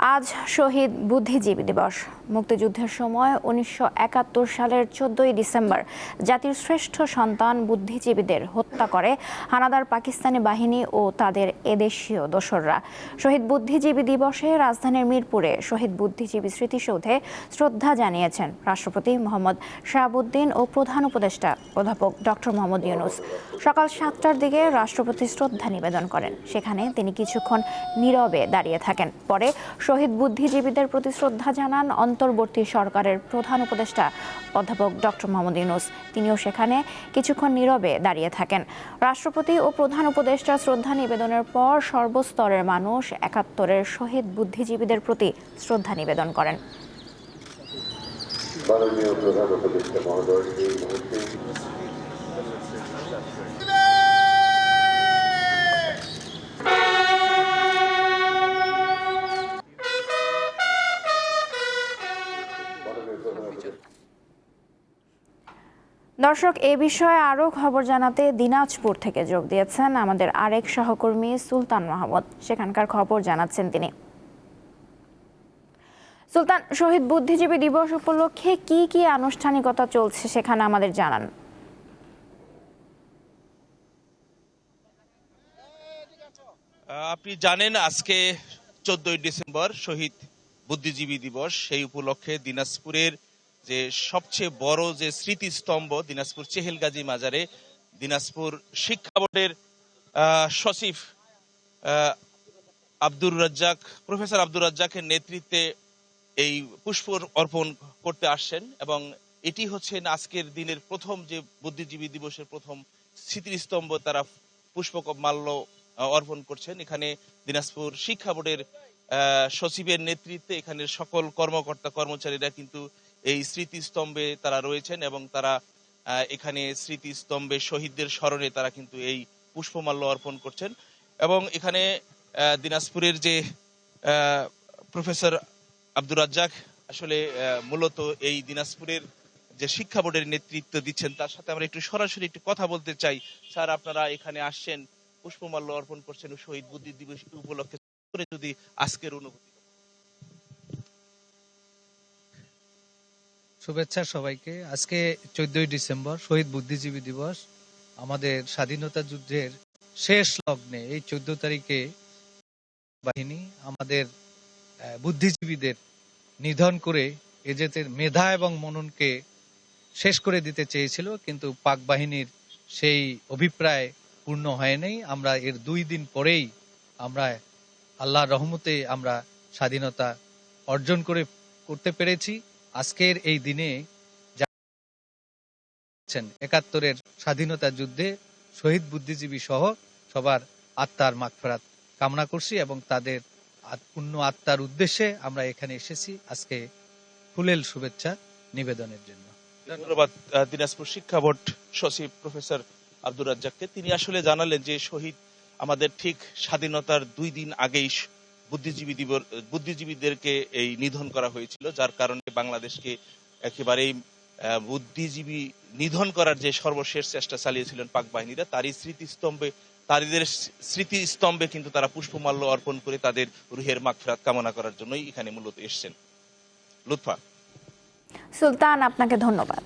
আজ শহীদ বুদ্ধিজীবী দিবস। মুক্তিযুদ্ধের সময় ১৯৭১ সালের ১৪ই ডিসেম্বর জাতির শ্রেষ্ঠ সন্তান বুদ্ধিজীবীদের হত্যা করে হানাদার পাকিস্তানি বাহিনী ও তাদের এদেশীয় দোসররা। শহীদ বুদ্ধিজীবী দিবসে রাজধানীর মিরপুরে শহীদ বুদ্ধিজীবী স্মৃতিসৌধে শ্রদ্ধা জানিয়েছেন রাষ্ট্রপতি মোহাম্মদ শাহাবুদ্দিন ও প্রধান উপদেষ্টা অধ্যাপক ডক্টর মোহাম্মদ ইউনূস। সকাল ৭টার দিকে রাষ্ট্রপতি শ্রদ্ধা নিবেদন করেন। সেখানে তিনি কিছুক্ষণ নীরবে দাঁড়িয়ে থাকেন। পরে শহীদ বুদ্ধিজীবীদের প্রতি শ্রদ্ধা জানান অন্তর্বর্তী সরকারের প্রধান উপদেষ্টা অধ্যাপক ডক্টর মোহাম্মদ ইউনূস। তিনিও সেখানে কিছুক্ষণ নীরবে দাঁড়িয়ে থাকেন। রাষ্ট্রপতি ও প্রধান উপদেষ্টা শ্রদ্ধা নিবেদনের পর সর্বস্তরের মানুষ ৭১-এর শহীদ বুদ্ধিজীবীদের প্রতি শ্রদ্ধা নিবেদন করেন। মাননীয় প্রধান উপদেষ্টা মহোদয়, এই মুহূর্তে দর্শক, এ বিষয়ে আরও খবর জানাতে দিনাজপুর থেকে যোগ দিয়েছেন আমাদের আরেক সহকর্মী সুলতান মাহমুদ। সেখানকার খবর জানাচ্ছেন তিনি। সুলতান, শহীদ বুদ্ধিজীবী দিবস উপলক্ষে কি কি আনুষ্ঠানিকতা চলছে সেখানে আমাদের জানান। আপনি জানেন আজকে 14ই ডিসেম্বর শহীদ বুদ্ধিজীবী দিবস। সেই উপলক্ষে দিনাজপুরের যে সবচেয়ে বড় যে স্মৃতিস্তম্ভ দিনাজপুর চেহেলগাজী মাজারে দিনাজপুর শিক্ষা বোর্ডের সচিব প্রফেসর আব্দুর রাজ্জাকের নেতৃত্বে এই পুষ্প অর্পণ করতে আসছেন এবং এটি হচ্ছে আজকের দিনের প্রথম যে বুদ্ধিজীবী দিবসের প্রথম স্মৃতিস্তম্ভ তারা পুষ্পমাল্য অর্পণ করছেন। এখানে দিনাজপুর শিক্ষা বোর্ডের সচিবের নেতৃত্বে এখানের সকল কর্মকর্তা কর্মচারীরা কিন্তু এই স্মৃতিস্তম্ভে তারা রয়েছেন এবং তারা এখানে স্মৃতিস্তম্ভে শহীদদের স্মরণে তারা কিন্তু এই পুষ্পমাল্য অর্পণ করছেন। এবং এখানে দিনাজপুরের যে প্রফেসর আব্দুর রাজ্জাক আসলে মূলত এই দিনাজপুরের যে শিক্ষা বোর্ডের নেতৃত্ব দিচ্ছেন, তার সাথে আমরা একটু সরাসরি একটু কথা বলতে চাই। স্যার, আপনারা এখানে আসছেন, পুষ্পমাল্য অর্পণ করছেন শহীদ বুদ্ধি দিবস উপলক্ষে, যদি আজকের অনুভূতি। শুভেচ্ছা সবাইকে। আজকে 14ই ডিসেম্বর শহীদ বুদ্ধিজীবী দিবস। আমাদের স্বাধীনতা যুদ্ধের শেষ লগ্নে এই 14 তারিখে বাহিনী আমাদের বুদ্ধিজীবীদের নিধন করে এদের মেধা এবং মননকে শেষ করে দিতে চেয়েছিল, কিন্তু পাক বাহিনীর সেই অভিপ্রায় পূর্ণ হয়নি। আমরা এর 2 দিন পরেই আমরা আল্লাহর রহমতে আমরা স্বাধীনতা অর্জন করতে পেরেছি। আজকের এই দিনে ৭১-এর স্বাধীনতা যুদ্ধে শহীদ বুদ্ধিজীবী সহ সবার আত্মার মাগফিরাত কামনা করছি এবং তাদের পূর্ণ আত্মার উদ্দেশ্যে আমরা এখানে এসেছি আজকে ফুলেল শুভেচ্ছা নিবেদনের জন্য। ধন্যবাদ দিনাজপুর শিক্ষা বোর্ড সচিব প্রফেসর আব্দুর রাজ্জাককে। তিনি আসলে জানালেন যে শহীদ আমাদের ঠিক স্বাধীনতার 2 দিন আগেই বুদ্ধিজীবীদেরকে এই নিধন করা হয়েছিল, যার কারণে বাংলাদেশকে একেবারেই বুদ্ধিজীবী নিধন করার যে সর্বশেষ চেষ্টা চালিয়েছিলেন পাক বাহিনীরা, তাদের স্মৃতিস্তম্ভে কিন্তু তারা পুষ্পমাল্য অর্পণ করে তাদের রুহের মাগফিরাত কামনা করার জন্যই এখানে মূলত এসছেন। লুৎফা। সুলতান, আপনাকে ধন্যবাদ।